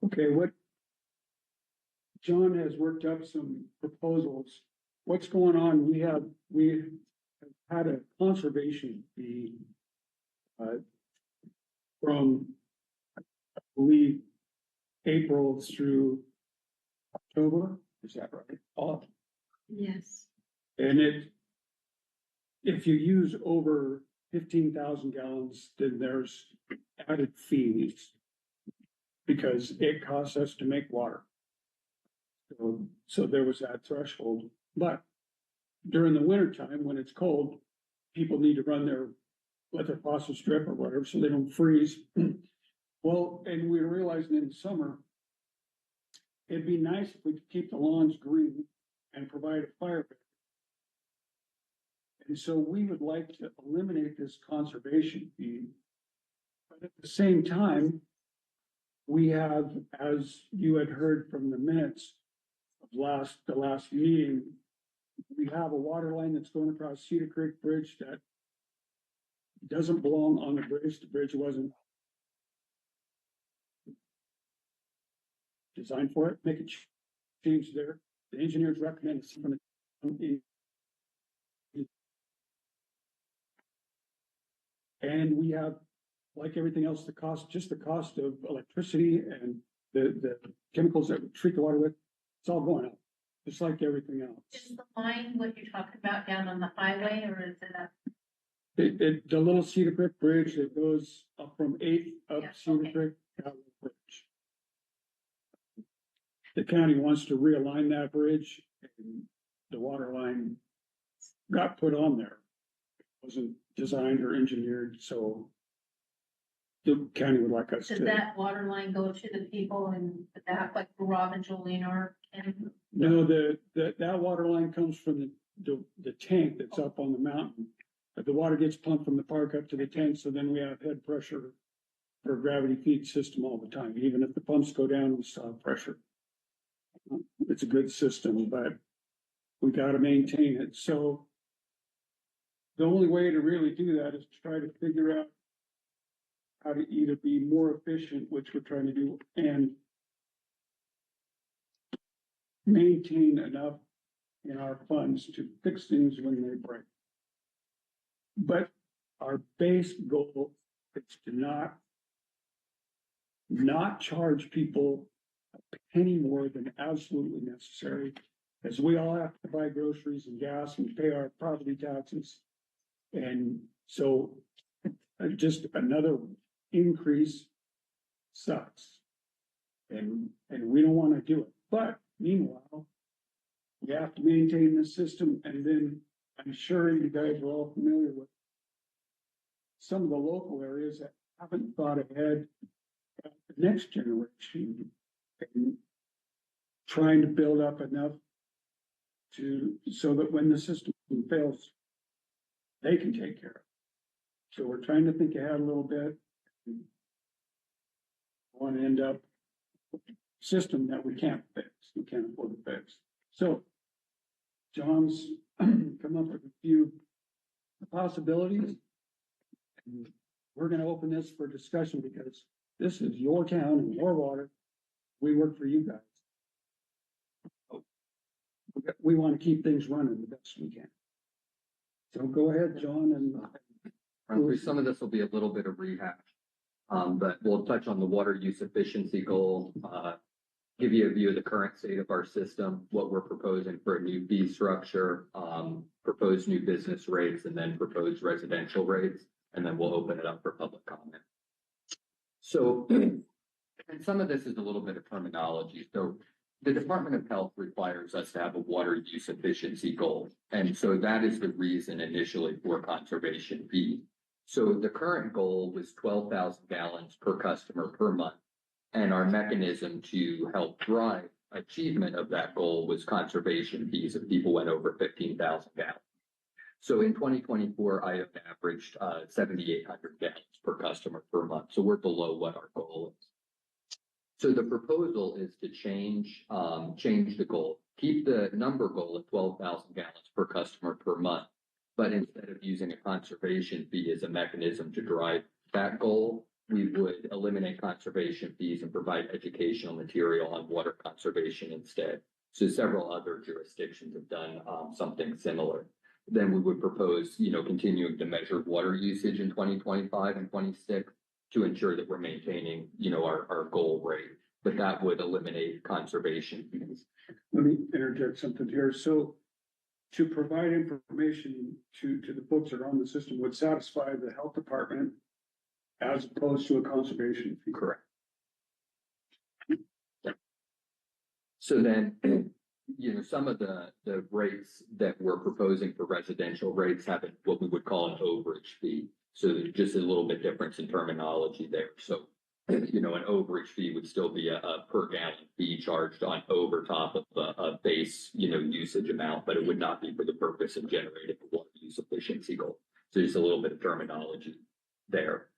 Okay, what John has worked up some proposals. What's going on? We have had a conservation fee from, I believe, April through October. Is that right? Yes. And if you use over 15,000 gallons, then there's added fees because it costs us to make water. So there was that threshold. But during the winter time, when it's cold, people need to let their faucets drip or whatever, so they don't freeze. Well, and we realized in the summer, it'd be nice if we could keep the lawns green and provide a fire pit. And so we would like to eliminate this conservation fee. But at the same time, we have, as you had heard from the minutes of the last meeting, we have a water line that's going across Cedar Creek Bridge that doesn't belong on the bridge. The bridge wasn't designed for it. Make a change there. The engineers recommend it's from the. And we have, like everything else, the cost of electricity and the chemicals that we treat the water with, it's all going up, just like everything else. Is the line what you're talking about down on the highway, or is it up? The little Cedar Creek Bridge that goes up from 8th up Cedar Creek Bridge. The county wants to realign that bridge, and the water line got put on there. It wasn't designed or engineered, so the county would like us to. Does that water line go to the people in the back, like Rob and Jolene are? No, that water line comes from the tank that's up on the mountain. But the water gets pumped from the park up to the tank, so then we have head pressure for a gravity feed system all the time. Even if the pumps go down, we still have pressure. It's a good system, but we got to maintain it. So the only way to really do that is to try to figure out how to either be more efficient, which we're trying to do, and maintain enough in our funds to fix things when they break. But our base goal is to not charge people a penny more than absolutely necessary, as we all have to buy groceries and gas and pay our property taxes. And so just another increase sucks. And we don't want to do it. But meanwhile, we have to maintain the system. And then I'm sure you guys are all familiar with some of the local areas that haven't thought ahead at the next generation and trying to build up enough so that when the system fails, they can take care of it. So we're trying to think ahead a little bit. We want to end up with a system that we can't fix, we can't afford to fix. So John's come up with a few possibilities. And we're going to open this for discussion because this is your town and your water. We work for you guys. We want to keep things running the best we can. So go ahead, John, and some of this will be a little bit of rehash, but we'll touch on the water use efficiency goal, give you a view of the current state of our system, what we're proposing for a new fee structure, proposed new business rates, and then proposed residential rates, and then we'll open it up for public comment. So, and some of this is a little bit of terminology. So the Department of Health requires us to have a water use efficiency goal. And so that is the reason initially for conservation fee. So the current goal was 12,000 gallons per customer per month. And our mechanism to help drive achievement of that goal was conservation fees if people went over 15,000 gallons. So in 2024, I have averaged 7,800 gallons per customer per month. So we're below what our goal is. So the proposal is to change the goal, keep the number goal at 12,000 gallons per customer per month, but instead of using a conservation fee as a mechanism to drive that goal, we would eliminate conservation fees and provide educational material on water conservation instead. So several other jurisdictions have done something similar. Then we would propose, continuing to measure water usage in 2025 and 26 to ensure that we're maintaining, our goal rate. But that would eliminate conservation fees. Let me interject something here. So to provide information to the folks that are on the system would satisfy the health department as opposed to a conservation fee. Correct. So then, some of the rates that we're proposing for residential rates have what we would call an overage fee. So there's just a little bit difference in terminology there. So, an overage fee would still be a per gallon fee charged on over top of a base, usage amount, but it would not be for the purpose of generating a water use efficiency goal. So just a little bit of terminology there.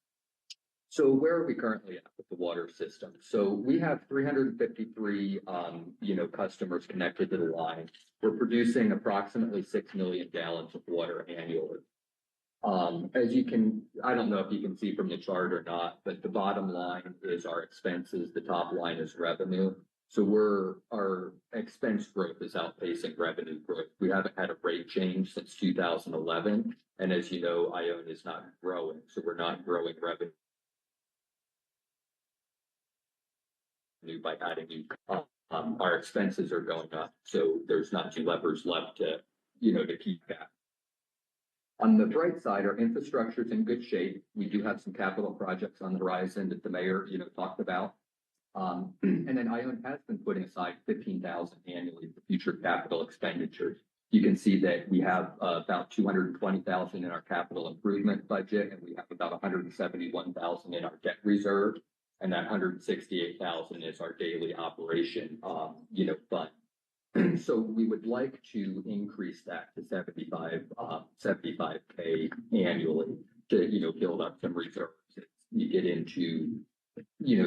So where are we currently at with the water system? So we have 353, customers connected to the line. We're producing approximately 6 million gallons of water annually. I don't know if you can see from the chart or not, but the bottom line is our expenses. The top line is revenue. So our expense growth is outpacing revenue growth. We haven't had a rate change since 2011. And as you know, Ione is not growing. So we're not growing revenue by adding new, our expenses are going up. So there's not two levers left to keep that. On the bright side, our infrastructure is in good shape. We do have some capital projects on the horizon that the mayor, talked about. And then Ione has been putting aside $15,000 annually for future capital expenditures. You can see that we have about $220,000 in our capital improvement budget, and we have about $171,000 in our debt reserve, and that $168,000 is our daily operation, fund. So we would like to increase that to 75K annually to, build up some reserves. You get into,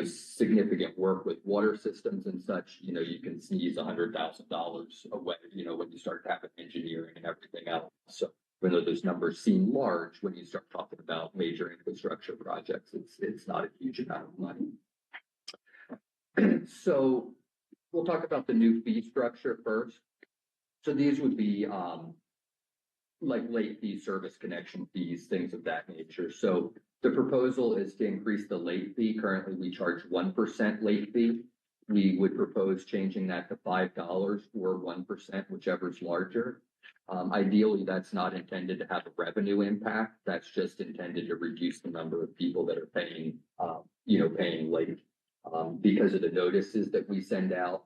significant work with water systems and such, you can sneeze $100,000 away, when you start having engineering and everything else. So even though those numbers seem large, when you start talking about major infrastructure projects, it's not a huge amount of money. So we'll talk about the new fee structure first. So these would be like late fee, service connection fees, things of that nature. So the proposal is to increase the late fee. Currently, we charge 1% late fee. We would propose changing that to $5 or 1%, whichever is larger. Ideally, that's not intended to have a revenue impact. That's just intended to reduce the number of people that are paying, paying late. Because of the notices that we send out,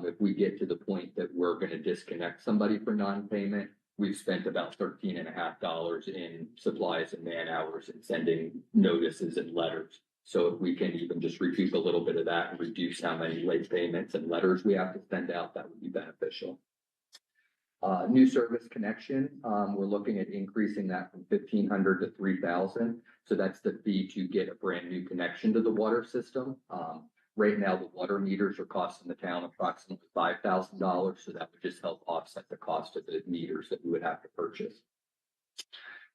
if we get to the point that we're going to disconnect somebody for non-payment, we've spent about $13.50 in supplies and man hours in sending notices and letters. So if we can even just reduce a little bit of that and reduce how many late payments and letters we have to send out, that would be beneficial. New service connection, we're looking at increasing that from $1,500 to $3,000. So that's the fee to get a brand new connection to the water system. Right now, the water meters are costing the town approximately $5,000. So that would just help offset the cost of the meters that we would have to purchase.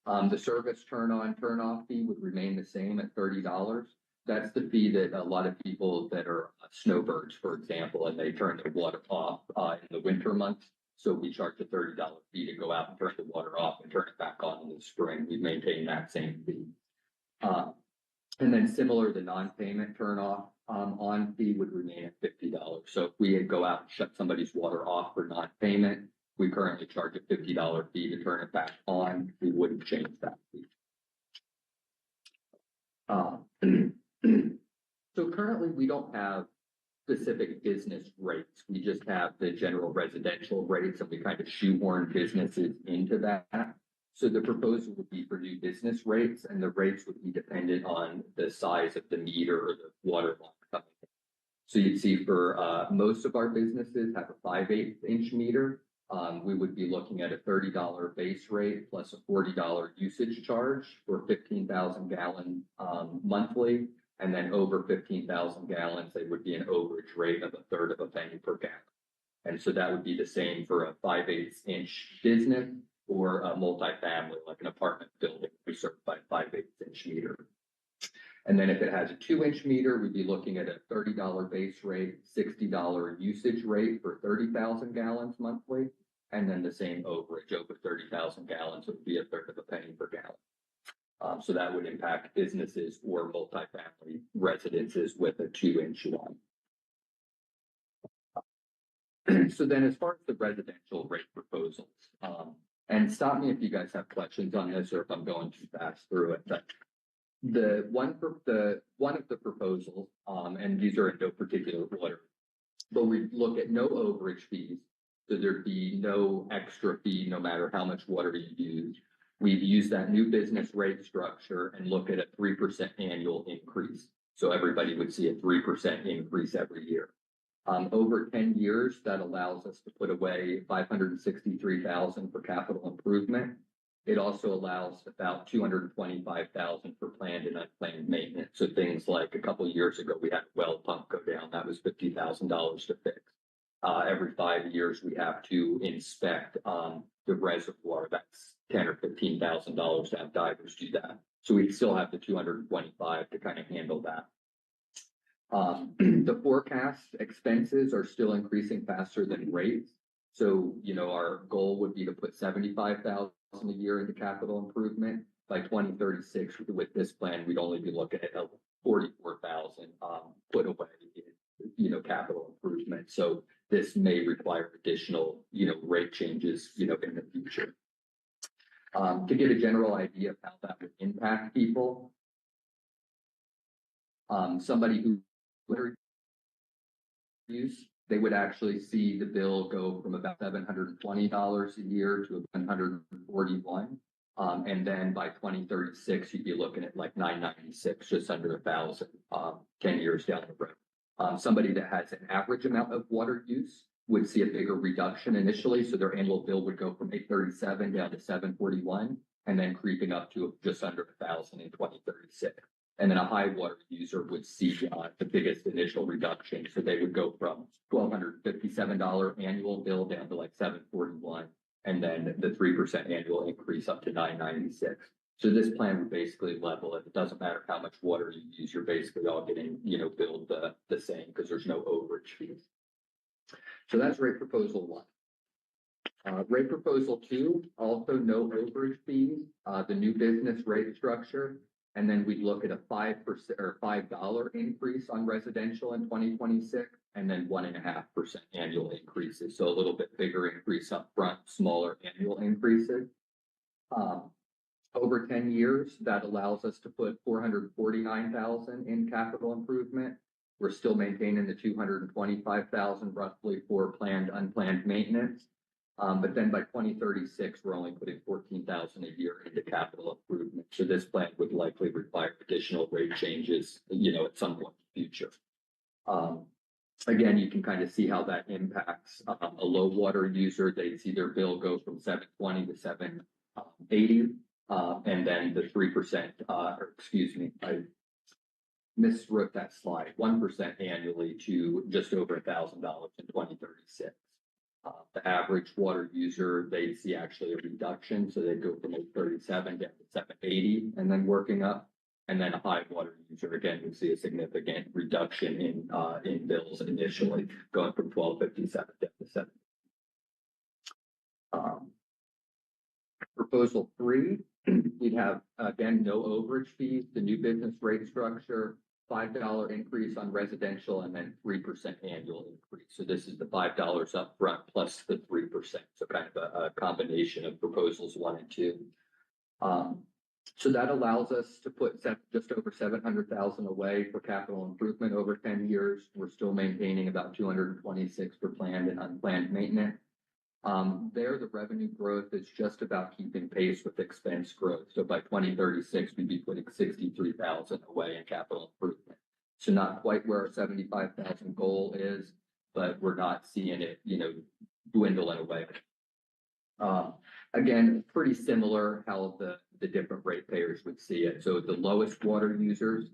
The service turn on, turn off fee would remain the same at $30. That's the fee that a lot of people that are snowbirds, for example, and they turn their water off in the winter months. So we charge a $30 fee to go out and turn the water off and turn it back on in the spring. We maintain that same fee. And then similar, the non-payment turn off on fee would remain at $50. So if we go out and shut somebody's water off for non-payment, we currently charge a $50 fee to turn it back on. We wouldn't change that fee. So currently we don't have specific business rates. We just have the general residential rates, and we kind of shoehorn businesses into that. So the proposal would be for new business rates, and the rates would be dependent on the size of the meter or the water line coming in. So you'd see for most of our businesses have a 5/8 inch meter. We would be looking at a $30 base rate plus a $40 usage charge for 15,000 gallon monthly. And then over 15,000 gallons, they would be an overage rate of a third of a penny per gallon. And so that would be the same for a 5/8 inch business or a multifamily, like an apartment building, we serve by a 5/8 inch meter. And then if it has a 2-inch meter, we'd be looking at a $30 base rate, $60 usage rate for 30,000 gallons monthly. And then the same overage over 30,000 gallons would be a third of a penny per gallon. So that would impact businesses or multifamily residences with a 2-inch line. So then as far as the residential rate proposals, and stop me if you guys have questions on this or if I'm going too fast through it, but one of the proposals, and these are in no particular order, but we look at no overage fees. So there'd be no extra fee no matter how much water you use. We've used that new business rate structure and look at a 3% annual increase. So everybody would see a 3% increase every year. Over 10 years, that allows us to put away $563,000 for capital improvement. It also allows about $225,000 for planned and unplanned maintenance. So things like a couple of years ago, we had a well pump go down. That was $50,000 to fix. Every 5 years, we have to inspect the reservoir. That's $10,000 or $15,000 to have divers do that. So we still have the $225,000 to kind of handle that. The forecast expenses are still increasing faster than rates. So, our goal would be to put $75,000 a year into capital improvement. By 2036, with this plan, we'd only be looking at $44,000 put away in, capital improvement. So this may require additional, rate changes, in the future. To get a general idea of how that would impact people, somebody who use, they would actually see the bill go from about $720 a year to $141. And then by 2036, you'd be looking at like $996, just under $1,000, 10 years down the road. Somebody that has an average amount of water use would see a bigger reduction initially. So their annual bill would go from $837 down to $741, and then creeping up to just under $1,000 in 2036. And then a high water user would see the biggest initial reduction. So they would go from $1,257 annual bill down to like $741, and then the 3% annual increase up to $996. So this plan would basically level it. It doesn't matter how much water you use, you're basically all getting, billed the same because there's no overage fees. So that's rate proposal 1. Rate proposal 2, also no overage fees, the new business rate structure. And then we'd look at a 5% or $5 increase on residential in 2026, and then 1.5% annual increases. So a little bit bigger increase up front, smaller annual increases. Over 10 years, that allows us to put $449,000 in capital improvement. We're still maintaining the $225,000 roughly for planned, unplanned maintenance. But then by 2036, we're only putting $14,000 a year into capital improvement. So this plan would likely require additional rate changes, at some point in the future. Again, you can kind of see how that impacts a low water user. They'd see their bill go from $720 to $780, and then the 3%, I miswrote that slide, 1% annually to just over $1,000 in 2036. The average water user, they'd see actually a reduction. So they'd go from 837 down to 780 and then working up. And then a high water user, again, would see a significant reduction in bills initially, going from 1257 down to 7. Proposal 3, we'd have, again, no overage fees, the new business rate structure, $5 increase on residential, and then 3% annual increase. So this is the $5 up front plus the 3%. So kind of a combination of proposals 1 and 2. So that allows us to put just over $700,000 away for capital improvement over 10 years. We're still maintaining about $226 for planned and unplanned maintenance. The revenue growth is just about keeping pace with expense growth. So by 2036, we'd be putting $63,000 away in capital improvement. So not quite where our 75,000 goal is, but we're not seeing it, dwindling away. Again, pretty similar how the different ratepayers would see it. So the lowest water users,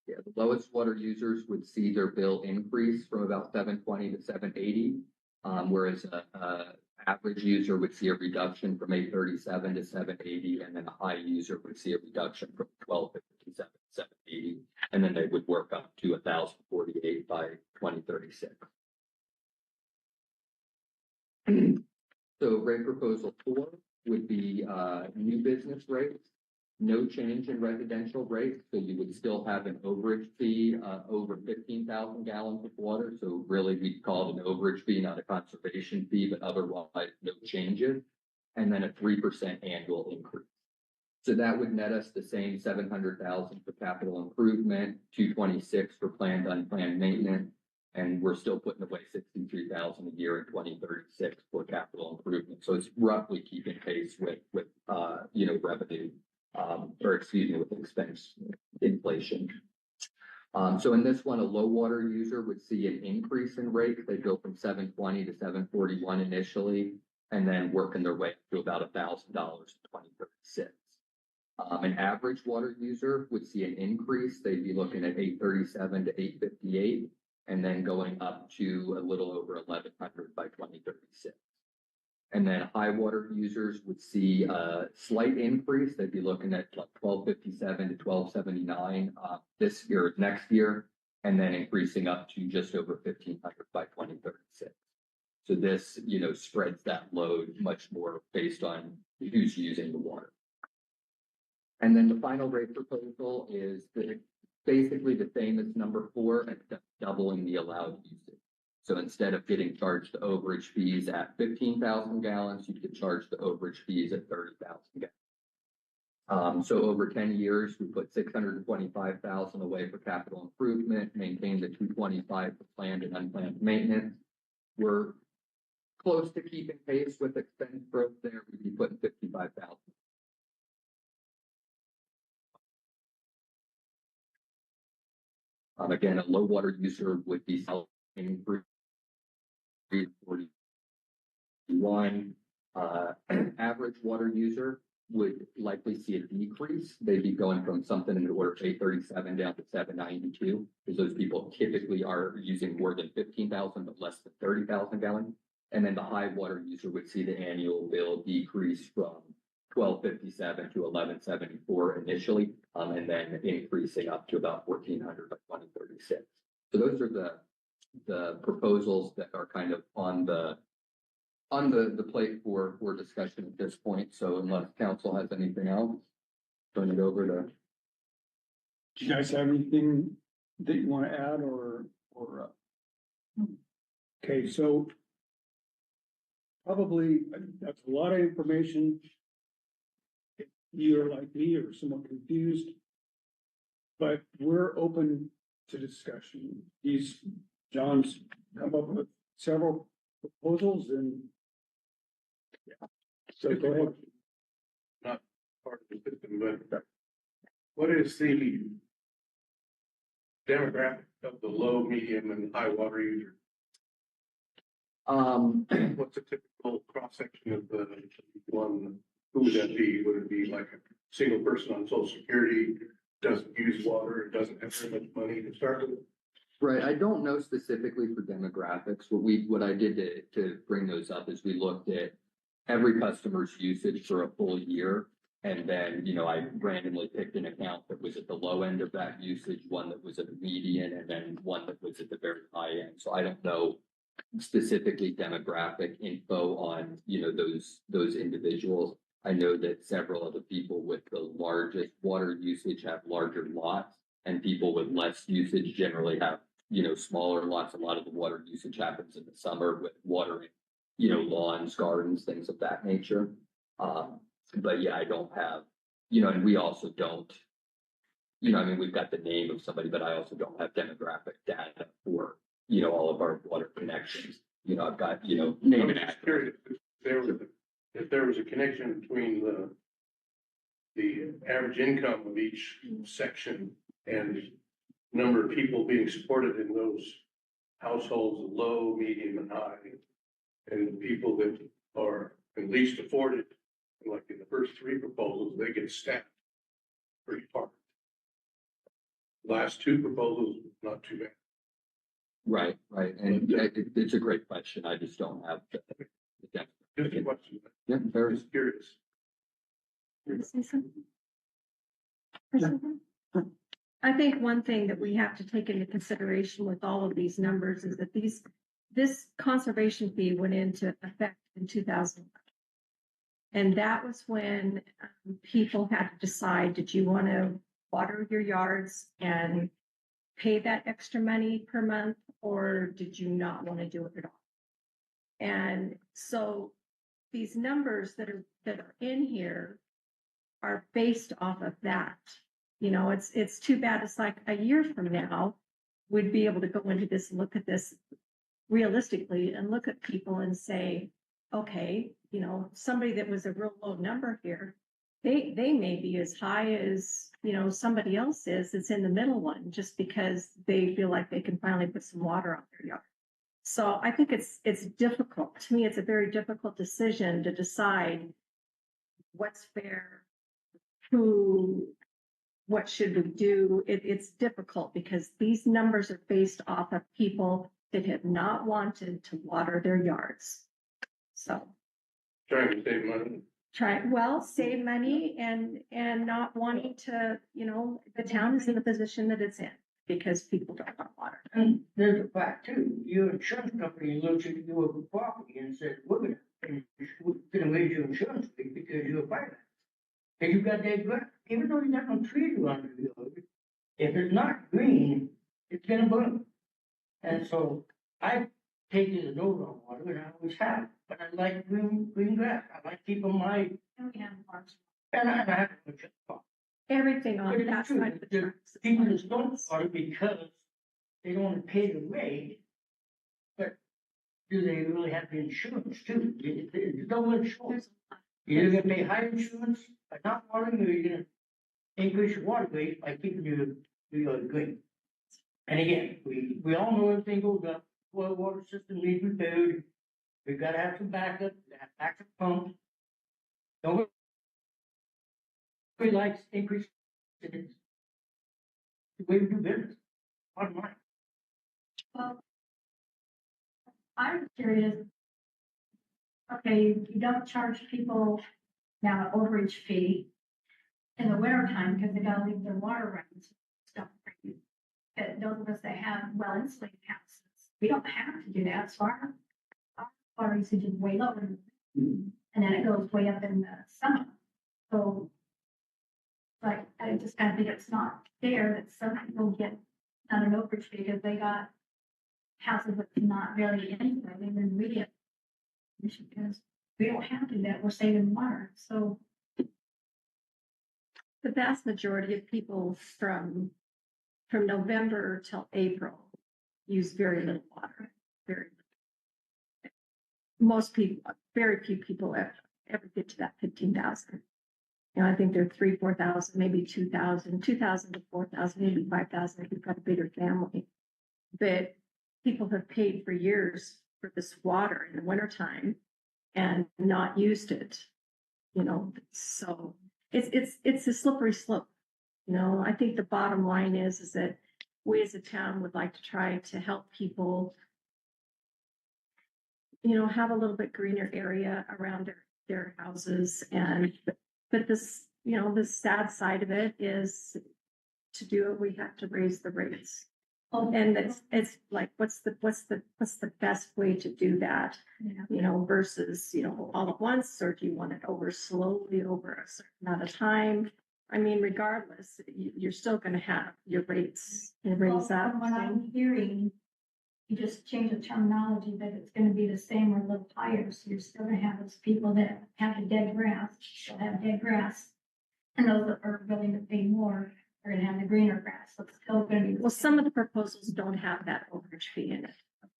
the lowest water users would see their bill increase from about $720 to $780, whereas average user would see a reduction from 837 to 780, and then a high user would see a reduction from 1257 to 780, and then they would work up to 1,048 by 2036. So rate proposal 4 would be new business rates, no change in residential rates. So you would still have an overage fee over 15,000 gallons of water. So really we call it an overage fee, not a conservation fee, but otherwise no changes. And then a 3% annual increase. So that would net us the same 700,000 for capital improvement, 226 for planned, unplanned maintenance. And we're still putting away 63,000 a year in 2036 for capital improvement. So it's roughly keeping pace with revenue, with expense inflation. So in this one, a low water user would see an increase in rate. They go from 720 to 741 initially, and then working their way up to about $1,000 in 2036. An average water user would see an increase. They'd be looking at 837 to 858. And then going up to a little over 1,100 by 2036. And then high water users would see a slight increase. They'd be looking at like 1257 to 1279 this year, next year, and then increasing up to just over 1,500 by 2036. So this, spreads that load much more based on who's using the water. And then the final rate proposal is basically the same as number 4, except doubling the allowed usage. So instead of getting charged the overage fees at 15,000 gallons, you could charge the overage fees at 30,000 gallons. So over 10 years, we put 625,000 away for capital improvement, maintain the 225 for planned and unplanned maintenance. We're close to keeping pace with expense growth there. We'd be putting 55,000. Again, a low water user would be selling 341. Average water user would likely see a decrease. They'd be going from something in the order of 837 down to 792, because those people typically are using more than 15,000, but less than 30,000 gallons. And then the high water user would see the annual bill decrease from 1,257 to 1,174 initially, and then increasing up to about 1,400 by 2036. So those are the proposals that are kind of on the plate for discussion at this point. So unless council has anything else, turn it over to. Do you guys have anything that you want to add or? Okay, so probably that's a lot of information. If you're like me or somewhat confused, but we're open to discussion. John's come up with several proposals and so go ahead. Not part of the system, but what is the demographic of the low, medium, and high water user? What's a typical cross section of the one? Who would that be? Would it be like a single person on Social Security, doesn't use water, doesn't have very much money to start with? Right. I don't know specifically for demographics. What I did to bring those up is we looked at every customer's usage for a full year. And then, I randomly picked an account that was at the low end of that usage, one that was at the median, and then one that was at the very high end. So I don't know specifically demographic info on, those individuals. I know that several of the people with the largest water usage have larger lots, and people with less usage generally have, smaller lots. A lot of the water usage happens in the summer with watering, lawns, gardens, things of that nature. But yeah, I don't have, and we also don't, we've got the name of somebody, but I also don't have demographic data for, all of our water connections. I've got, name and address. Curious if there was a connection between the average income of each section and number of people being supported in those households, low, medium, and high, and people that are at least afforded, like in the first 3 proposals, they get stacked pretty hard. Last 2 proposals, not too bad. Right. And it's a great question. I just don't have Yeah, Just a question. yeah, very. Just curious. I think one thing that we have to take into consideration with all of these numbers is that this conservation fee went into effect in 2000. And that was when people had to decide, did you want to water your yards and pay that extra money per month, or did you not want to do it at all? And so these numbers that are in here are based off of that. You know, it's too bad. It's like a year from now, we'd be able to go into this and look at this realistically and look at people and say, okay, you know, somebody that was a real low number here, they may be as high as, you know, somebody else is that's in the middle one, just because they feel like they can finally put some water on their yard. So I think it's difficult. To me, it's a very difficult decision to decide what's fair, what should we do? It's difficult because these numbers are based off of people that have not wanted to water their yards. So Trying to save money. save money and not wanting to, you know, the town is in the position that it's in because people don't want water. And there's a fact too, your insurance company looks at your property and says, we're gonna raise your insurance fee because you're a fire. And you've got that grass, even though you got no trees around your yard, if it's not green, it's gonna burn. And so I take it as no raw water, and I always have, but I like green grass, I like keeping my, And we have farms. and I have to put it. Everything on But that it's true, side of the the tracks. people that don't water because they don't wanna pay the rate. But do they really have the insurance too? There's no insurance. You're gonna pay higher insurance by not watering, or you're gonna increase your water rate by keeping your green. And again, we all know everything goes up, well, water system needs repaired. We've gotta have some backup, backup pump. Nobody likes increase. It's the way we do business, bottom line. Well, I'm curious. Okay, you don't charge people now an overage fee in the winter time because they gotta leave their water running. Stuff. But those of us that have well insulated houses, we don't have to do that. So our water usage is way lower. And then it goes way up in the summer. So like, I just kind of think it's not fair that some people get not an overage fee because they got houses that's not very insulated and we get because we don't have to do that. We're saving water. So The vast majority of people from November till April use very little water. Very little. Most people, very few people ever get to that 15,000. You know, I think they're 3,000, 4,000, maybe 2,000 to 4,000, maybe 5,000 if you've got a bigger family. But people have paid for years for this water in the wintertime and not used it, you know, so it's a slippery slope. You know, I think the bottom line is that we as a town would like to try to help people, you know, have a little bit greener area around their houses. But this, you know, the sad side of it is to do it, we have to raise the rates. And it's like, what's the best way to do that? yeah. You know, versus, you know, all at once, or do you want it over slowly over a certain amount of time? I mean, regardless, you're still gonna have your rates raise up. From what I'm hearing, you just change the terminology that it's gonna be the same or a little higher. So you're still gonna have those people that have the dead grass, still have dead grass. And those that are willing to pay more are gonna have the greener grass. So it's still gonna be. Well, some of the proposals don't have that overage fee in it.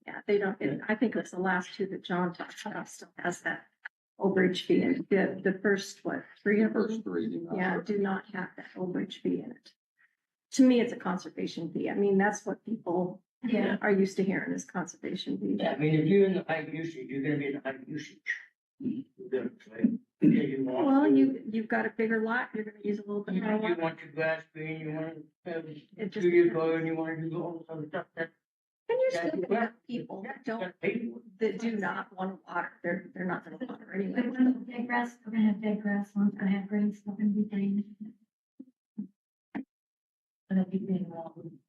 Yeah, they don't, I think it was the last two that John talked about still has that overage fee in it. The first, three of First them? three. do not. Yeah, do not have that overage fee in it. To me, it's a conservation fee. I mean, that's what people Yeah. are used to hearing is conservation fee. Yeah, I mean, if you're in the high usage, you're gonna be in the high usage. You're gonna say, yeah, you want Well, to- you've got a bigger lot, you're gonna use a little bit You more you water. want your grass green, you want to It do just your depends. garden, you want to do all this other stuff, that, And you're Yeah, still you gonna have- have people that you don't, gotta pay for it. that do not want to water. They're not gonna water We're anyway. gonna have dead grass, we're gonna have dead grass, one's gonna have green, stuff gonna be green. Gonna be big wrong.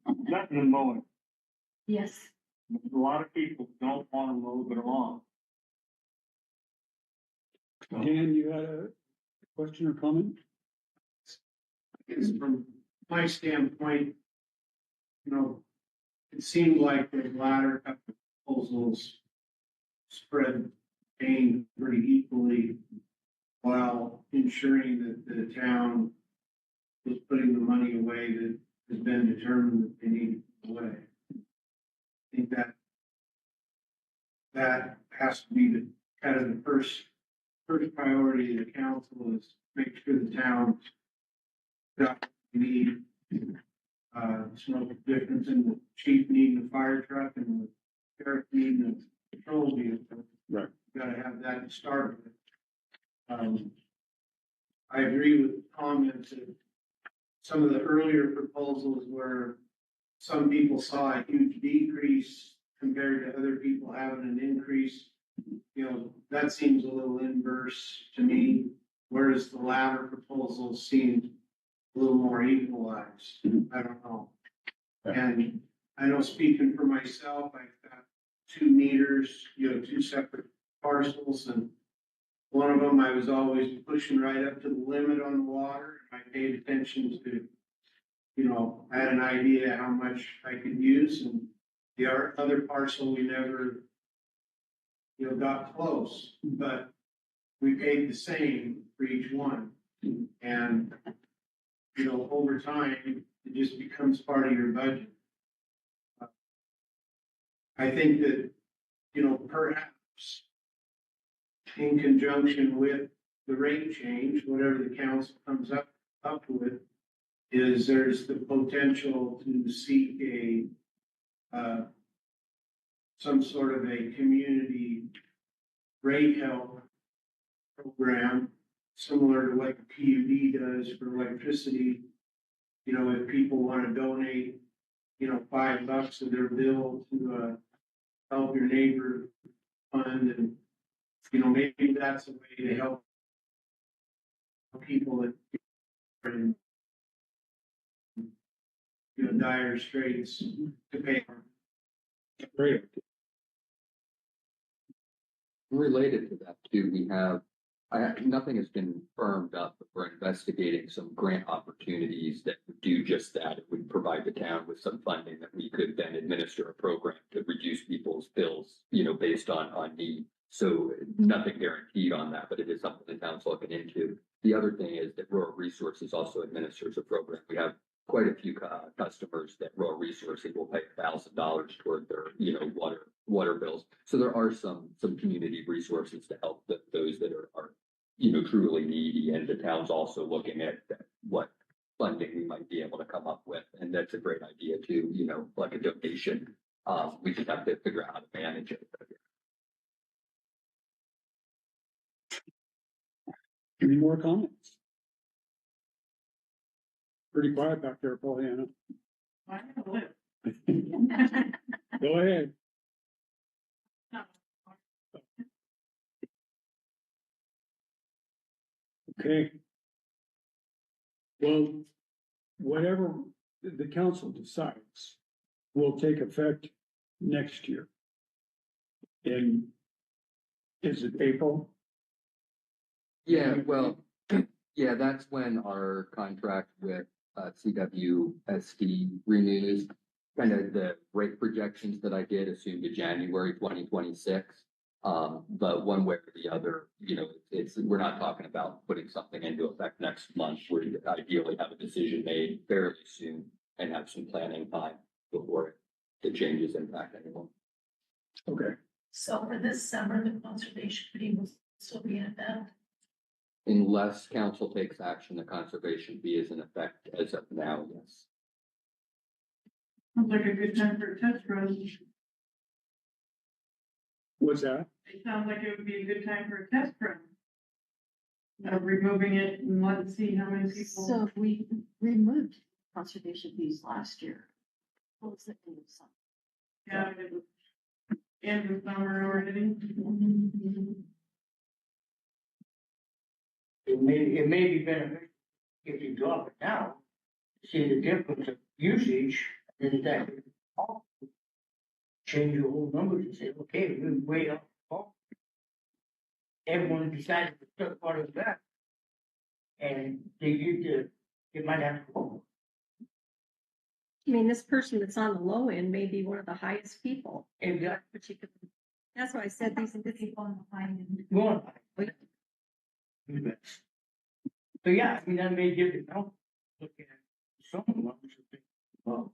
Nothing to mowing. Yes, A lot of people don't want to mow their lawn. Dan, you had a question or comment? Is from my standpoint, it seemed like the latter couple of proposals spread pain pretty equally while ensuring that the town was putting the money away that has been determined that they need to put away. I think that has to be the kind of the first priority of the council is make sure the town got what we need. It's no difference in the chief needing a fire truck and the sheriff needing a patrol vehicle. Right. Gotta have that to start with. I agree with the comments that some of the earlier proposals where some people saw a huge decrease compared to other people having an increase. That seems a little inverse to me, whereas the latter proposal seemed a little more equalized. I don't know. And I know speaking for myself, I've got 2 meters, 2 separate parcels, and one of them I was always pushing right up to the limit on the water. I paid attention to, I had an idea how much I could use, and the other parcel we never, got close, but we paid the same for each one. And, over time, it just becomes part of your budget. I think that, perhaps in conjunction with the rate change, whatever the council comes up with, is there's the potential to seek some sort of a community rate help program, similar to what PUD does for electricity. If people want to donate, $5 of their bill to help your neighbor fund, and maybe that's a way to help people that are in dire straits to pay. Great. Related to that too, nothing has been firmed up, but we're investigating some grant opportunities that would do just that. It would provide the town with some funding that we could then administer a program to reduce people's bills, based on need. So nothing guaranteed on that, but it is something the town's looking into. The other thing is that Rural Resources also administers a program. We have quite a few customers that Rural Resources will pay $1,000 toward their, water bills. So there are some community resources to help those that are truly needy, and the town's also looking at what funding we might be able to come up with, and that's a great idea too, like a donation. We just have to figure out how to manage it. Any more comments? Pretty quiet back there, Pollyanna. Go ahead. Okay. Well, whatever the council decides will take effect next year. And is it April? Yeah, well, yeah, that's when our contract with CWSD renews. Kind of the rate projections that I did assumed a January 2026. But one way or the other, we're not talking about putting something into effect next month. We ideally have a decision made fairly soon and have some planning time before the changes impact anyone. Okay. So for this summer, the conservation fee will still be in effect? Unless council takes action, the conservation fee is in effect as of now, yes. Sounds like a good time for a test run. What's that? It sounds like it would be a good time for a test run. Removing it and let's see how many people. So we removed conservation fees last year. What was it? Yeah, it was end of summer already. It may be beneficial if you drop it now, see the difference of usage, then that could change your whole numbers and say, okay, we're way up. Everyone decided to start part of that. And they used to, it might have to go. I mean, this person that's on the low end may be one of the highest people. And got Particular. That's why I said these, People on the high end. going. So yeah, I mean, that may give you help. Look at some ones and think, well,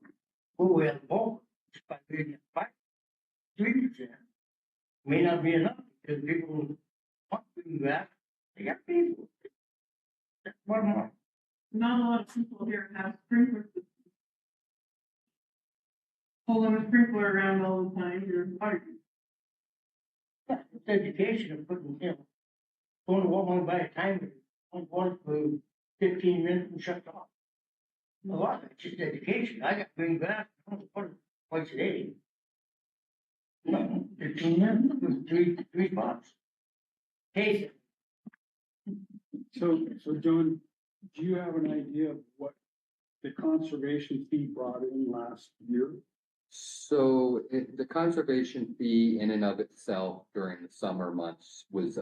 we have more, just by being at 3%. May not be enough because people want to do that. They got people. That's bottom line. Not a lot of people here have sprinklers. Pulling a sprinkler around all the time, you're fired. Yeah, it's education of putting, going to Walmart by a timer, on board for 15 minutes and shut it off. A lot of it's just education. I got to bring back, twice a day. No, 15 minutes, with three spots. Hey, So John, do you have an idea of what the conservation fee brought in last year? So the conservation fee in and of itself during the summer months was,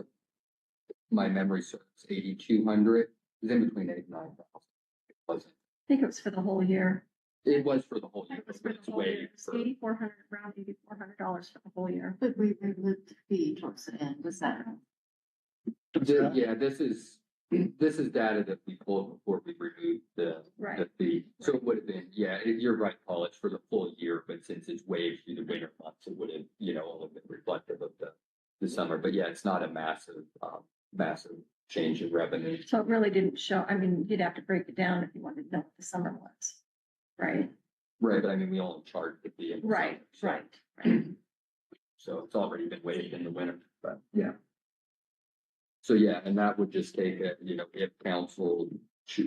my memory serves, 8,200. It was in between 8,000 and 9,000. It wasn't. I think it was for the whole year. It was for the whole year. It was but for it's the whole way year. It was for- 8,400, around $8,400 for the whole year. But we removed the fee towards the end, was that? Yeah, this is data that we pulled before we removed the Right. fee. So it would have been, you're right, Paul, it's for the full year, but since it's waived through the winter months, it would have, only been reflective of the summer. But yeah, it's not a massive change in revenue. So it really didn't show, I mean, you'd have to break it down if you wanted to know what the summer was. Right, Right, but I mean, we only charged the fee. in the right, summer, right. So it's already been waived in the winter, but yeah. So yeah, and that would just take if council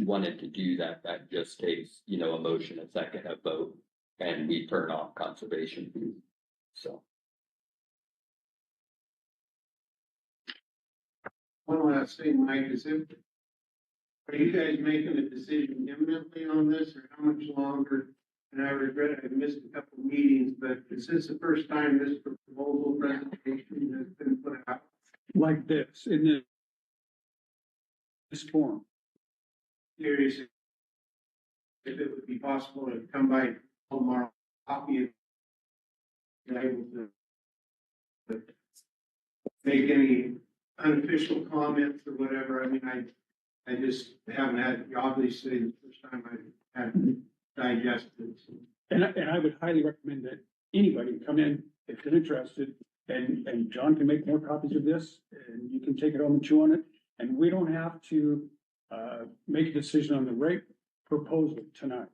wanted to do that, that just takes, a motion, a second, a vote, and we turn off conservation fee. So. One last thing, Mike, are you guys making a decision imminently on this, or how much longer? And I regret I missed a couple of meetings, but is this the first time this proposal presentation has been put out? Like this, in this form? Curious if it would be possible to come by tomorrow, copy it. And able to make any unofficial comments or whatever. I mean, I just haven't had, obviously, the first time I've had to digest it. So. And I would highly recommend that anybody come in if they're interested, and John can make more copies of this, and you can take it home and chew on it. And we don't have to make a decision on the rate proposal tonight.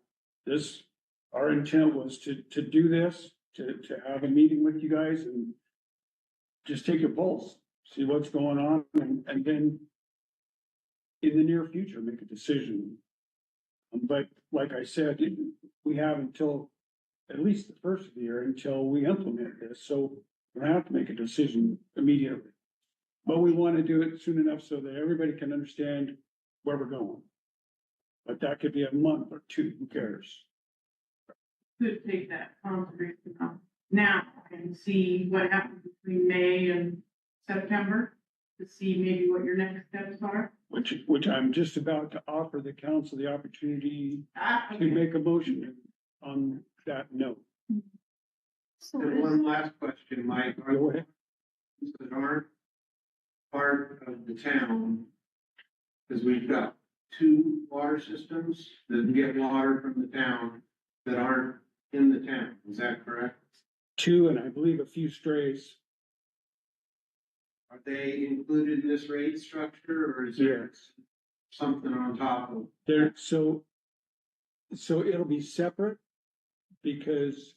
Our intent was to do this, to have a meeting with you guys and just take your pulse, see what's going on, and then in the near future, make a decision. But like I said, we have until at least the first of the year until we implement this, so we don't have to make a decision immediately. But we want to do it soon enough so that everybody can understand where we're going. But that could be a month or two, who cares? Could take that conservation up now and see what happens between May and September, to see maybe what your next steps are. Which I'm just about to offer the council the opportunity to make a motion on that note. So And one last question, Mike. Are Go ahead. those that aren't part of the town, because we've got two water systems that get water from the town that aren't in the town, is that correct? Two, and I believe a few strays. Are they included in this rate structure, or is there Yes. something on top of? There, so it'll be separate because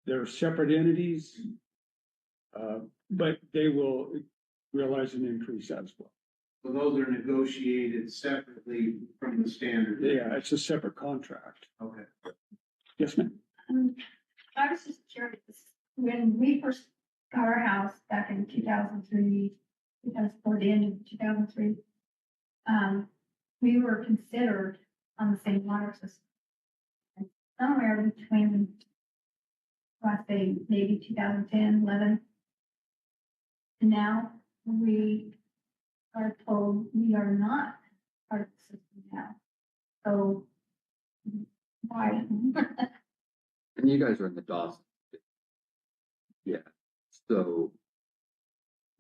they're separate entities. But they will realize an increase as well. So those are negotiated separately from the standard? Yeah, it's a separate contract. Okay. Yes, ma'am. I was just curious, when we first got our house back in 2003, because for the end of 2003, we were considered on the same water system. And somewhere between, I say maybe 2010, 11. And now we are told we are not part of the system now. So why? And you guys are in the Dawson. Yeah, so,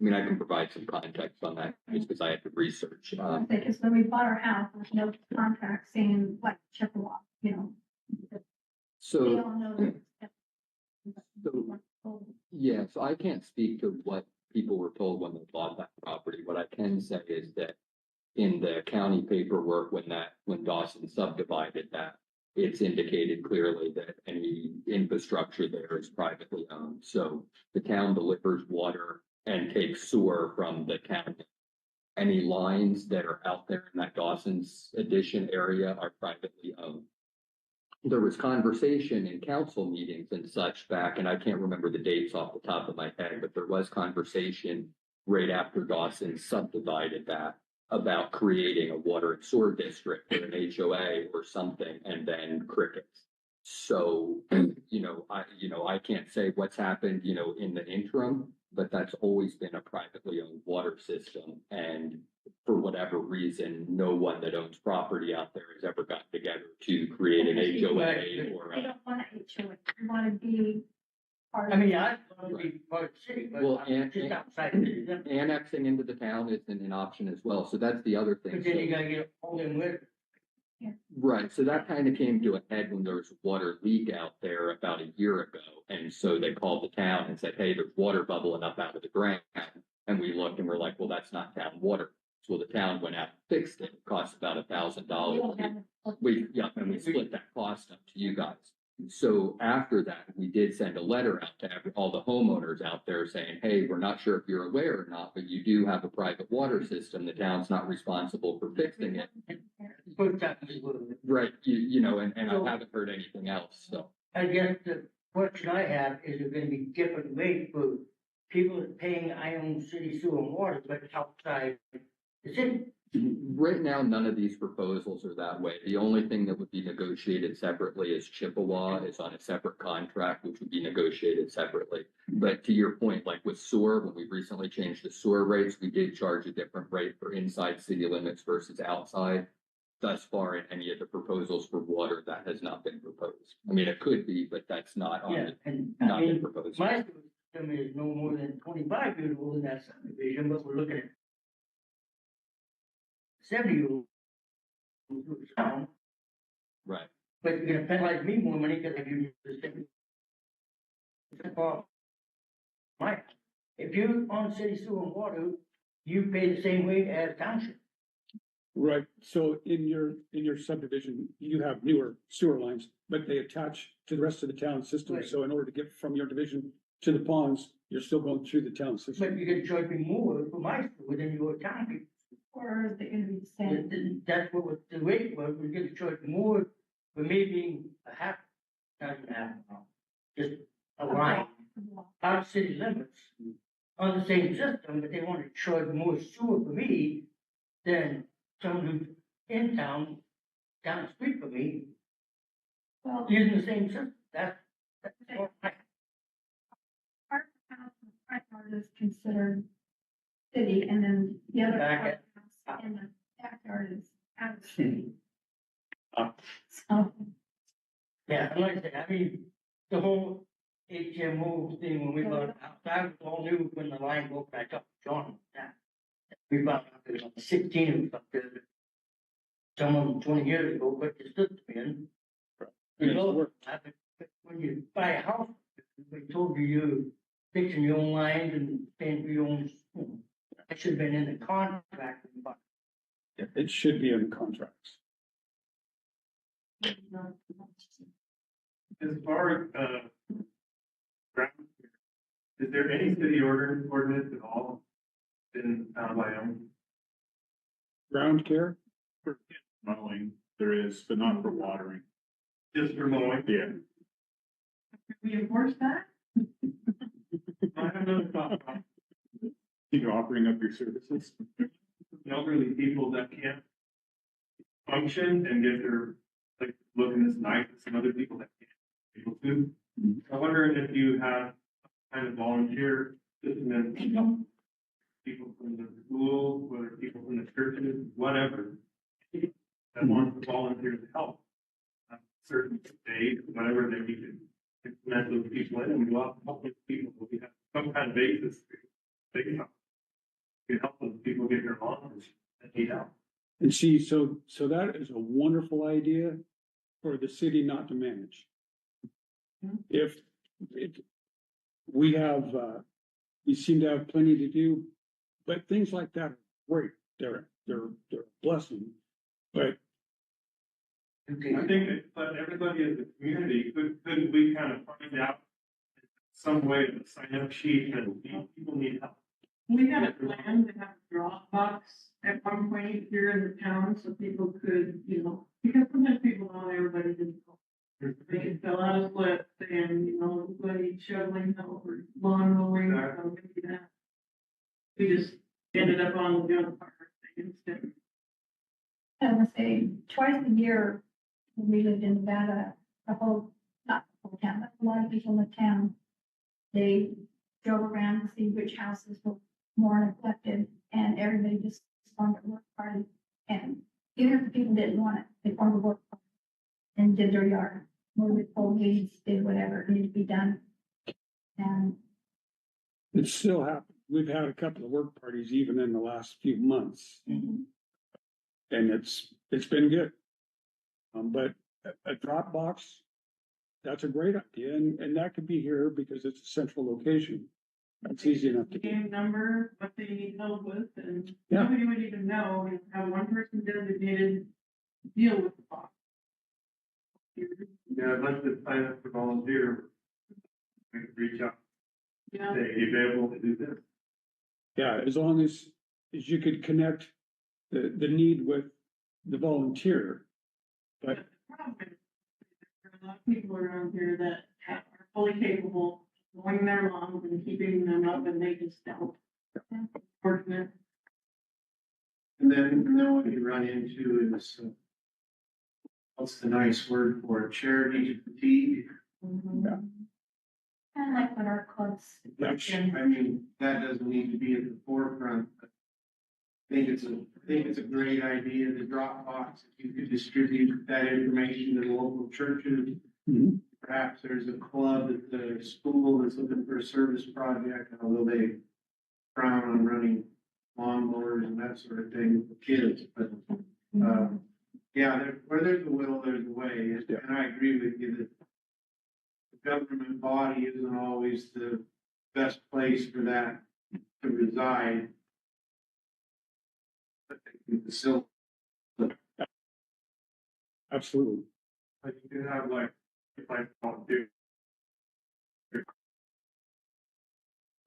I mean, I can provide some context on that, just because I had to research. Because when we bought our house, there's no contract saying what Chippewa, you know. They So, all know. yeah, so I can't speak to what people were told when they bought that property. What I can say is that in the county paperwork, when Dawson subdivided that, it's indicated clearly that any infrastructure there is privately owned. So the town delivers water and takes sewer from the town. Any lines that are out there in that Dawson's addition area are privately owned. There was conversation in council meetings and such back, and I can't remember the dates off the top of my head, but there was conversation right after Dawson subdivided that about creating a water and sewer district or an HOA or something, and then crickets. So, I can't say what's happened, in the interim, but that's always been a privately owned water system. And for whatever reason, no one that owns property out there has ever gotten together to create an HOA or We don't want to HOA, we want to be part I of. mean, I want to be part of the city, but Well, I'm just outside the city limits. annexing into the town is an option as well. So that's the other thing. But then So- you gotta get all in with. Right, so that kind of came to a head when there was a water leak out there about a year ago. And so they called the town and said, hey, there's water bubbling up out of the ground. And we looked and we're like, well, that's not town water. So the town went out and fixed it. It cost about $1,000. And we split that cost up to you guys. So after that, we did send a letter out to all the homeowners out there saying, hey, we're not sure if you're aware or not, but you do have a private water system. The town's not responsible for fixing it. Put that in the word. Right, and I haven't heard anything else, so. I guess the question I have is there gonna be different rates for people that paying Ione City sewer and water, but outside the city? Right now, none of these proposals are that way. The only thing that would be negotiated separately is Chippewa is on a separate contract, which would be negotiated separately. But to your point, like with sewer, when we recently changed the sewer rates, we did charge a different rate for inside city limits versus outside. Thus far, in any of the proposals for water, that has not been proposed. I mean, it could be, but that's not Yeah, and I not been mean, proposed. my system is no more than 25 years old in that subdivision, but we're looking at 70-year-old. Right. But you're gonna penalize me more money because I use the same. My, if you're on city sewer and water, you pay the same rate as township. Right, so in your subdivision, you have newer sewer lines, but they attach to the rest of the town system. Right. So in order to get from your division to the ponds, you're still going through the town system. But you're gonna charge me more for my sewer than your town people. Or is it gonna be the same? That's what the rate was, we're gonna charge more for me being a half, not even half, just a line out of city limits on the same system, but they want to charge more sewer for me than someone who's in town, down the street from me, Well, using the same system. That's what I. part of the house, the front yard is considered city, and then the other Back part of the house in the backyard is out of city. So, Yeah, and like I said, I mean, the whole HMO thing, when we bought it out, that was all new when the line broke back up, John, that. We bought it, there was like 16 of them up there. Some of them 20 years ago, but it's still been. You know, but when you buy a house, we told you you're fixing your own lines and paying for your own, that should have been in the contract, but It should be in the contracts. As far as, ground, is there any city ordinance at all in Wyoming? Ground care, For mowing, there is, but not for watering. Just for mowing? Yeah. Can we enforce that? I have another thought about You're offering up your services. elderly people that can't function and get their, like, looking as nice as some other people that can't be able to. I'm wondering if you have kind of volunteer system and people from the school, whether people from the churches, whatever, that want to volunteer to help. Certain days, whatever, then you can implement those people in and go out and help those people. We have some kind of basis. They can help those people get their lawns and need help. And see, so that is a wonderful idea for the city not to manage. If we have, we seem to have plenty to do, but things like that are great. They're a blessing. But I think that, but everybody in the community, couldn't we kind of find out some way to sign up sheet and people need help? We had a plan to have a drop box at one point here in the town, so people could, you know, because sometimes people don't, everybody didn't go. They could fill out a slip and, you know, everybody shoveling help or lawn mowing, so maybe that. We just ended up on the other part instead. I would say twice a year, when we lived in Nevada, not the whole town, but a lot of people in the town, they drove around to see which houses were more neglected, and everybody just formed a work party. And even if the people didn't want it, they formed a work party and did their yard, moved, pulled weeds, did whatever needed to be done. And it still happens. We've had a couple of work parties even in the last few months. And it's been good. But a drop box, that's a great idea, and that could be here because it's a central location. That's easy enough to do. Name, number, what they need help with, and Yeah. nobody would even know, and have one person designated to deal with the box. Yeah, I'd like to sign up for volunteer. We could reach out, Yeah. say, you available to do this? Yeah, as long as you could connect the need with the volunteer. But The problem is, there are a lot of people around here that are fully capable of mowing their lawns and keeping them up, and they just don't. Fortunate. And then what you run into is, what's the nice word for it? Charity fatigue. kind of like what our clubs. Which, I mean, that doesn't need to be at the forefront. But I think it's a great idea, the Dropbox, if you could distribute that information to the local churches. Mhm. Perhaps there's a club at the school that's looking for a service project, although they frown on running lawnmowers and that sort of thing for kids, but, yeah, where there's a will, there's a way, and I agree with you that the government body isn't always the best place for that to reside. But they can facilitate. absolutely. Like you can have like, if I volunteer.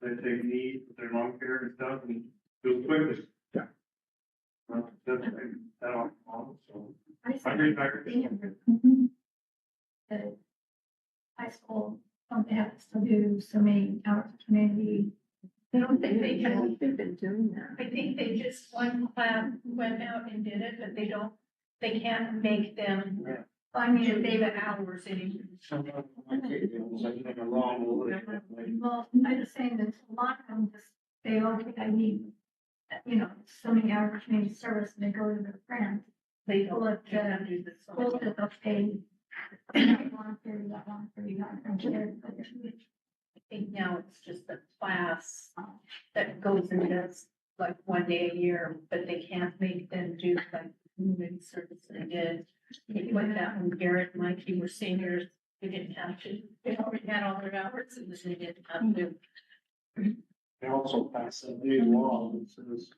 They take lead with their lawn care and stuff and do it quickly. Yeah. That's that all, so. I I agree, I agree. The high school, don't they have to still do so many hours of community? I don't think they I can. think they've been doing that. I think they just, one class went out and did it, but they can't make them, I mean, if they they have hours anymore. well, I was saying that a lot of them just, they okay, I need, you know, so many hours of community service, and they go to their friends. They Well, don't, if can't do this. School says, okay, that volunteer, that volunteer, that volunteer. I think now it's just a class that goes and does like one day a year, but they can't make them do like community service they did. It went out when Garrett and Mikey were seniors, they didn't have to, they already had all their hours and then they didn't have to. They also passed a new law that says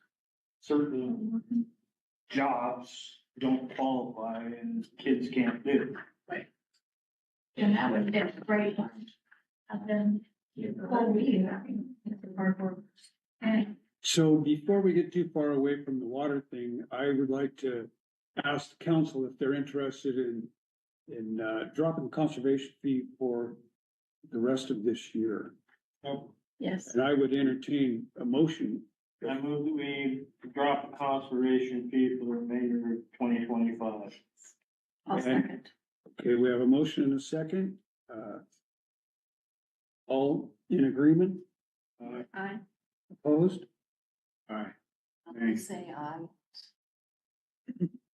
certain jobs don't qualify and kids can't do. And that would be a great one. And then, whole meeting, I mean, it's a hard work. And So before we get too far away from the water thing, I would like to ask the council if they're interested in dropping the conservation fee for the rest of this year. Yes. And I would entertain a motion. I move that we drop the conservation fee for the remainder of 2025. I'll second. Okay, we have a motion and a second. All in agreement? Aye. Opposed? Aye. I'm gonna say aye.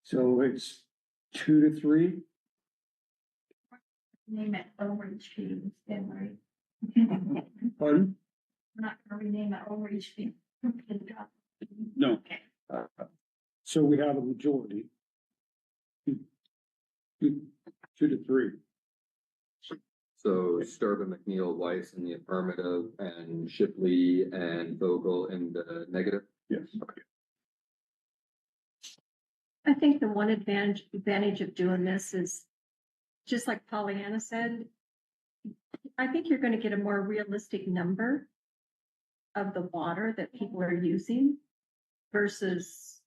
So it's 2-3. Name it overage fee instead, right? Pardon? We're not gonna rename it overage fee. No. Okay. So we have a majority. 2-3. So Sturba, McNeil, Weiss in the affirmative, and Shipley and Vogel in the negative. Yes. I think the one advantage of doing this is, just like Pollyanna said, I think you're gonna get a more realistic number of the water that people are using versus,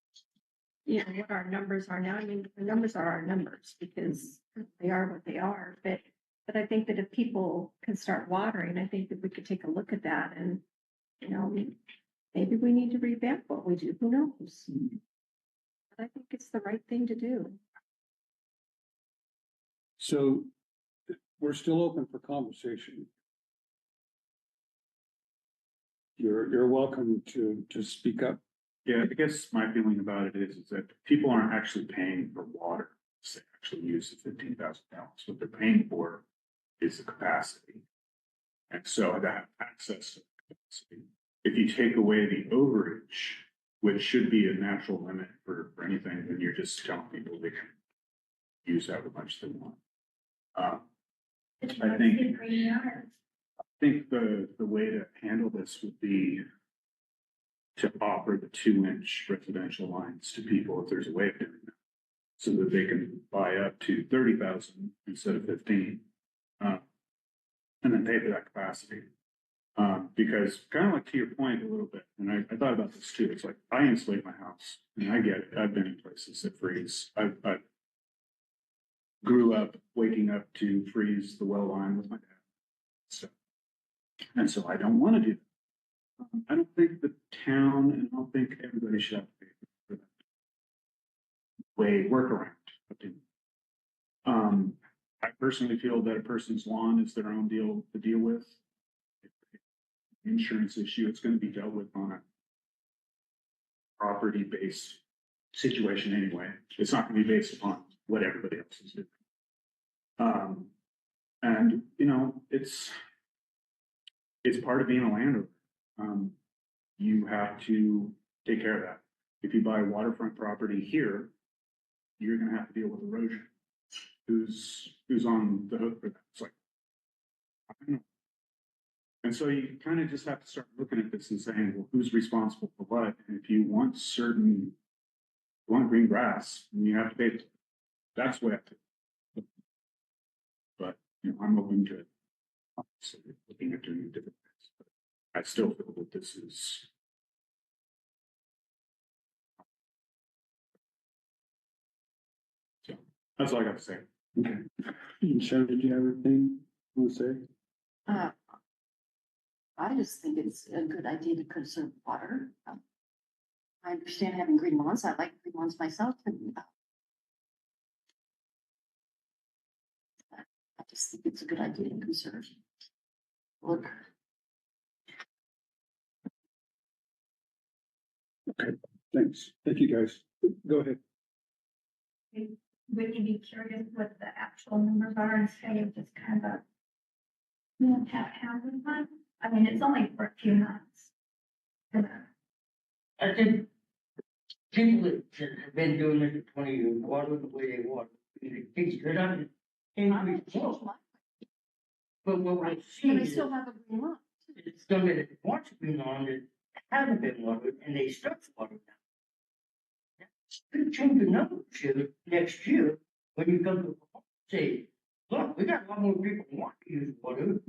you know, what our numbers are now. I mean, the numbers are our numbers because they are what they are, but I think that if people can start watering, I think that we could take a look at that and, you know, maybe we need to revamp what we do, who knows? But I think it's the right thing to do. So we're still open for conversation. You're welcome to speak up. Yeah, I guess my feeling about it is that people aren't actually paying for water. They actually use the 15,000 gallons. What they're paying for is the capacity. And so that access to capacity. If you take away the overage, which should be a natural limit for anything, then you're just telling people they can use however much they want. I think the way to handle this would be to offer the 2-inch residential lines to people if there's a way of doing that. So that they can buy up to 30,000 instead of 15. And then pay for that capacity. Because kind of like to your point a little bit, and I thought about this too. It's like I insulate my house and I get it. I've been in places that freeze. I grew up waking up to freeze the well line with my dad. And so I don't want to do that. I don't think the town and I don't think everybody should have to pay for that way workaround. I personally feel that a person's lawn is their own deal to deal with. Insurance issue, it's going to be dealt with on a property-based situation anyway. It's not going to be based upon what everybody else is doing. And you know, it's part of being a landowner. You have to take care of that. If you buy waterfront property here, you're going to have to deal with erosion. Who's on the hook for that? It's like, I don't know. And so you kind of just have to start looking at this and saying, well, who's responsible for what? And if you want green grass, you have to pay. That's what I have to. But you know, I'm open to obviously looking at doing different things. But I still feel that this is. So that's all I got to say. Okay. Sharon, did you have anything you want to say? I just think it's a good idea to conserve water. I understand having green lawns. I like green lawns myself. And I just think it's a good idea to conserve. Look, Okay, thanks. Thank you, guys. Go ahead. Would you be curious what the actual numbers are instead of just kind of, you know, haphazard one? I mean, it's only for a few months. I think people that have been doing this for 20 years, water the way they water, it's good on increase more. But what we're seeing and I is still have a green lawn. it's some that want to be on that haven't been watered and they start to water now. Could change the numbers here next year when you come to say, look, we got a lot more people who want to use water.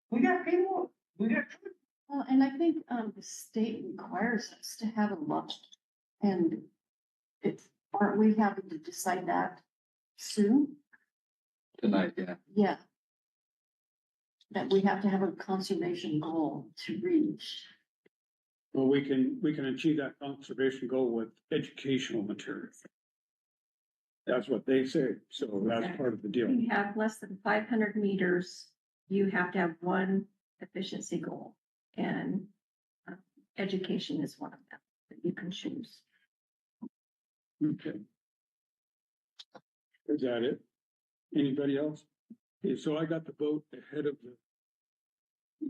We got to pay more. We got to. Well, and I think the state requires us to have a lot, and aren't we having to decide that soon? Tonight, yeah. Yeah. that we have to have a conservation goal to reach. Well, we can achieve that conservation goal with educational materials. That's what they say, so that's part of the deal. If you have less than 500 meters, you have to have one efficiency goal. And education is one of them that you can choose. Okay. Is that it? Anybody else? Okay, so I got the vote ahead of the.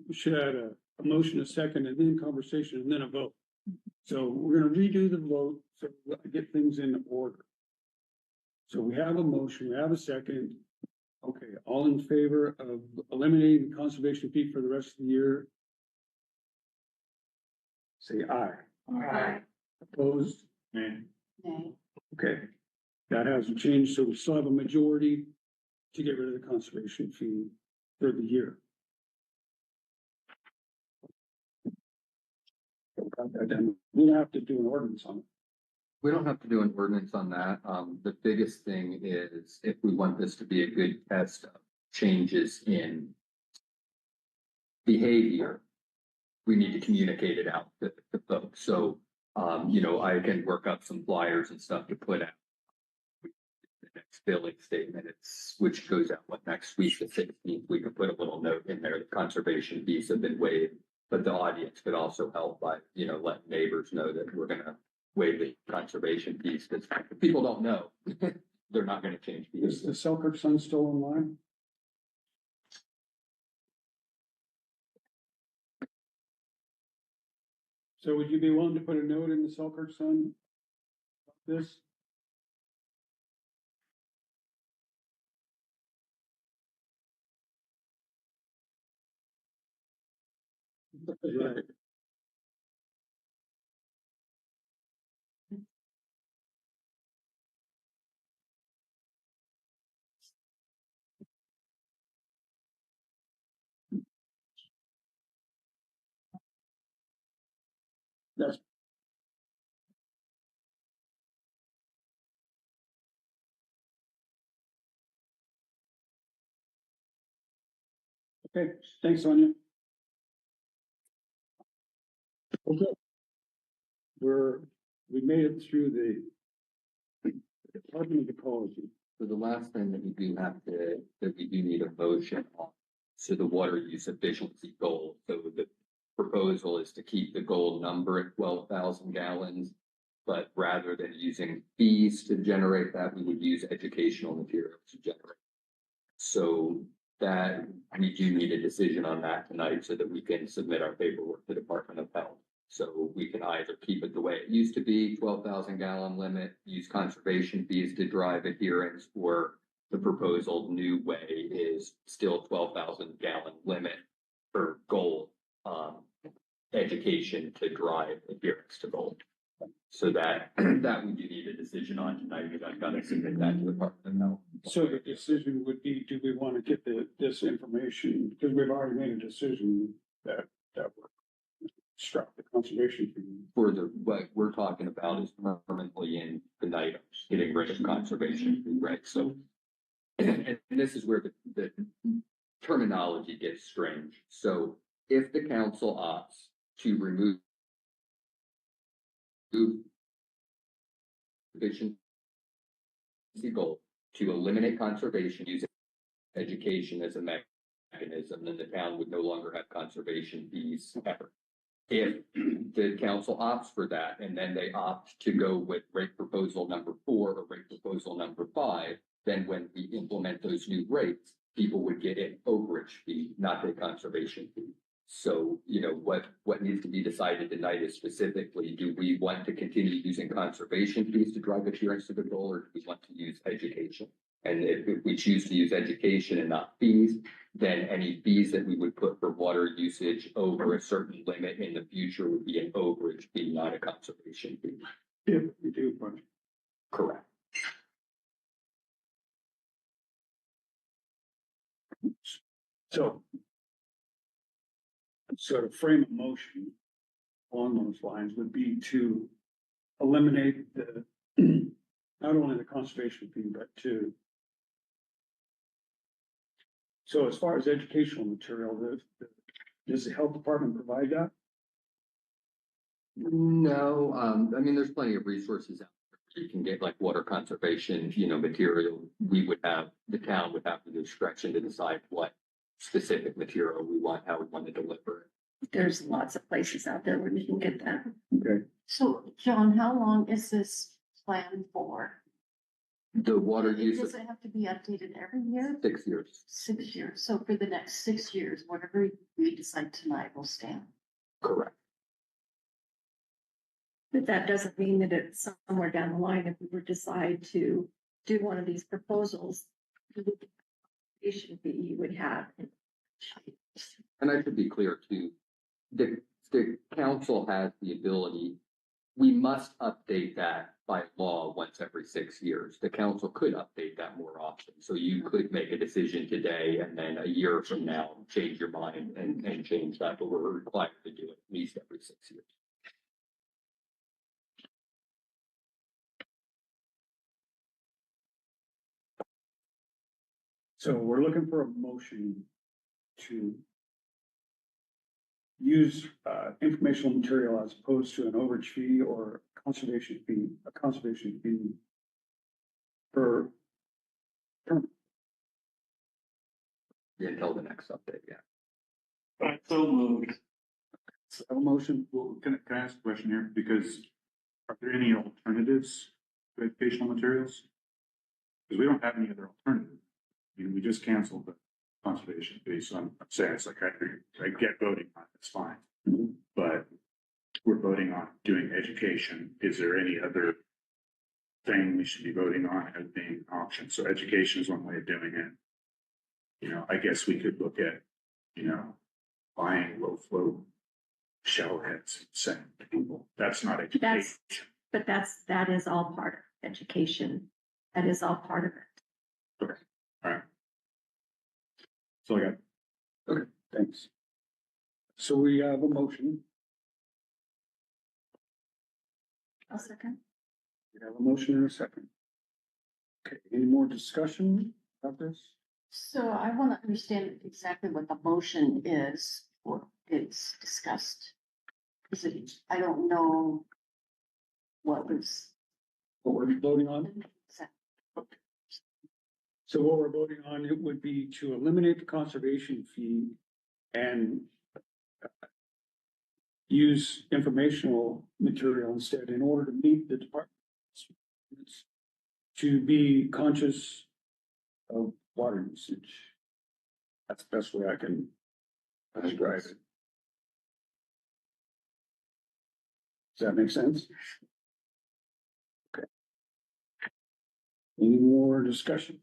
We should have a motion, a second, and then conversation, and then a vote. So we're gonna redo the vote, so we'll get things in order. So we have a motion, we have a second. Okay, all in favor of eliminating the conservation fee for the rest of the year? Say aye. Aye. Opposed? Man, Nay. Okay, that hasn't changed, so we still have a majority to get rid of the conservation fee for the year. Got that done. We don't have to do an ordinance on it. We don't have to do an ordinance on that. The biggest thing is if we want this to be a good test of changes in behavior, we need to communicate it out to folks. So, I can work up some flyers and stuff to put out. The next billing statement, which goes out next week, the 16th, we can put a little note in there, the conservation fees have been waived. But the audience could also help by, letting neighbors know that we're gonna waive the conservation fees, because if people don't know, they're not gonna change Is fees. the Selkirk Sun still online? So would you be willing to put a note in the Selkirk Sun? About this? Right. That's. Okay, thanks, Sonia. Okay. We made it through the Department of Ecology. So the last thing that we do need a motion on, so the water use efficiency goal. So the proposal is to keep the goal number at 12,000 gallons. But rather than using fees to generate that, we would use educational materials to generate. So that we do need a decision on that tonight so that we can submit our paperwork to the Department of Health. So we can either keep it the way it used to be, 12,000 gallon limit, use conservation fees to drive adherence, or the proposal new way is still 12,000 gallon limit for goal, education to drive adherence to goal. So that we do need a decision on tonight, because I've got to submit that to the Department of Health. So the decision would be, do we want to get this information, because we've already made a decision that we're struck the conservation fee. For what we're talking about is permanently in the items, getting rid of conservation fee, right? So, and this is where the terminology gets strange. So if the council opts to remove efficiency goal to eliminate conservation using education as a mechanism, then the town would no longer have conservation fees ever. If the council opts for that, and then they opt to go with rate proposal number 4 or rate proposal number 5, then when we implement those new rates, people would get an overage fee, not a conservation fee. So, what needs to be decided tonight is specifically, do we want to continue using conservation fees to drive adherence to the goal, or do we want to use education? And if we choose to use education and not fees, then any fees that we would put for water usage over a certain limit in the future would be an overage fee, not a conservation fee. If we do, but Correct. so. Sort of frame of motion along those lines would be to eliminate not only the conservation fee, but to So as far as educational material, does the health department provide that? No, I mean, there's plenty of resources out there. You can get like water conservation, material. The town would have the discretion to decide what specific material we want, how we want to deliver it. There's lots of places out there where you can get that. Okay, So, John, how long is this plan for? The water Does use, it have to be updated every year? 6 years, 6 years. So for the next 6 years, whatever we decide tonight will stand. correct. But that doesn't mean that it's somewhere down the line, if we were to decide to do one of these proposals, it should be, you would have. And I should be clear too, the council has the ability, we must update that by law once every 6 years. The council could update that more often. So you could make a decision today and then a year from now, change your mind and change that, but we're required to do it at least every 6 years. so we're looking for a motion to use, informational material as opposed to an overage fee or a conservation fee per term. Until the next update, yeah. But so moved. So a motion, Well, can I ask a question here? Because are there any alternatives to educational materials? Because we don't have any other alternative. I mean, we just canceled the conservation fee, so I'm saying it's like, I get voting on it, it's fine. But we're voting on doing education. Is there any other thing we should be voting on as being an option? So education is one way of doing it. I guess we could look at, buying low flow shell heads and sending to people. That's not education. But that is all part of education. That is all part of it. Okay, all right. So I got, okay, thanks. So we have a motion, I'll second. we have a motion and a second. Okay, any more discussion about this? So I want to understand exactly what the motion is or is discussed. Is it, I don't know what was. What we're voting on? So what we're voting on, it would be to eliminate the conservation fee and use informational material instead in order to meet the department's to be conscious of water usage. That's the best way I can describe it. Does that make sense? Okay. Any more discussion?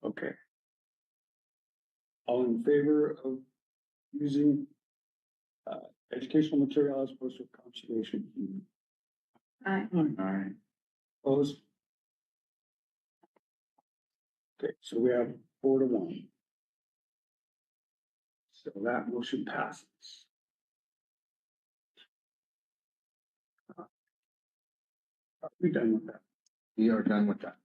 Okay. All in favor of using educational material as opposed to conservation? Aye. Aye. Opposed? Okay, so we have 4-1. So that motion passes. Are we done with that? We are done with that.